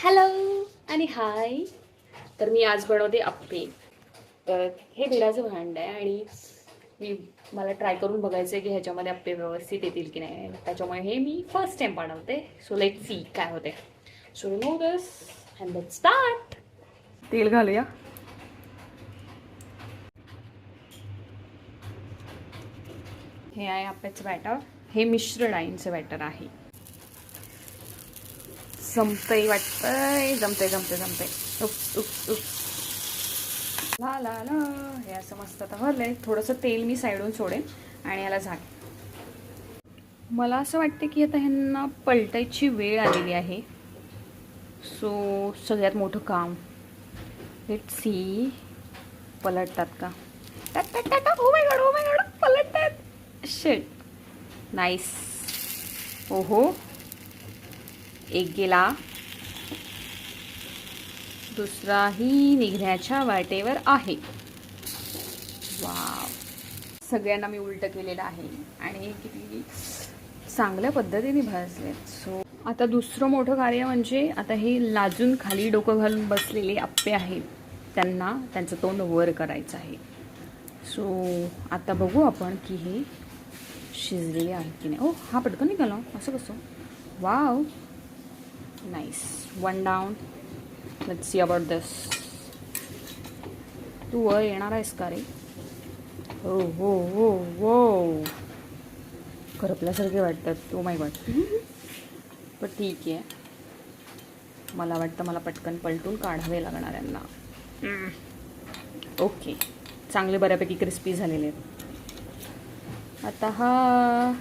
Hello आणि हाय. तर मी आज बनवते अप्पे. तर हे भिडाचं भांड आहे आणि मला ट्राय करून बघायचं आहे की ह्याच्यामध्ये अप्पे व्यवस्थित येतील की नाही. त्याच्यामुळे हे मी फर्स्ट टाइम बनवते. सो लेट सी काय होते. So no this and let's start. तेल घालूया. हे आहे अप्प्याचं बॅटर. हे मिश्र डाळींचं बॅटर आहे. जमतंय वाटतंय. जमतंय. Oops oops oops. ला ला ला. हे असं मस्त आता भरलंय. थोडंसं तेल मी साईडून सोडेन आणि याला झाक. मला असं वाटतं की आता ह्यांना पलटायची वेळ आलेली आहे. सो सगळ्यात मोठं काम. लेट सी पलटतात का. ओ माय गॉड पलटतात. शिट. नाईस. ओहो. एक गेला. दुसराही निघण्याच्या वाटेवर आहे. वाव. सगळ्यांना मी उलट केलेलं आहे आणि किती चांगल्या पद्धतीने भाजलेत. सो आता दुसरं मोठं कार्य म्हणजे आता हे लाजून खाली डोकं घालून बसलेले अप्पे आहेत त्यांना त्यांचं तोंड वर करायचं आहे. सो आता बघू आपण की हे शिजलेले आहेत की नाही. ओ हा पटकन निघाला. असं कसं. Wow. Nice. One down. Let's see about this. तू वर येणार आहेस का रे. हो हो हो हो. करपल्यासारखे वाटतात. ओ माय गॉड. पण ठीक आहे. मला वाटतं मला पटकन पलटून काढावे लागणार यांना. ओके. चांगले बऱ्यापैकी क्रिस्पी झालेले आहेत. आता हा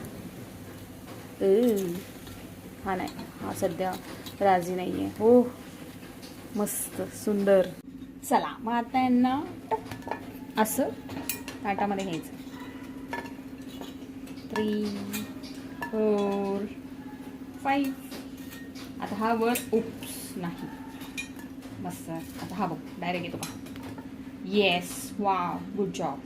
नाही. हा सध्या राजी नाही आहे. हो मस्त सुंदर. चला मग आता यांना असं ताटामध्ये घ्यायचं. 3 4 5. आता हा वर उप्स नाही. मस्त. आता हा बघ डायरेक्ट येतो का. येस. वाव. Good job.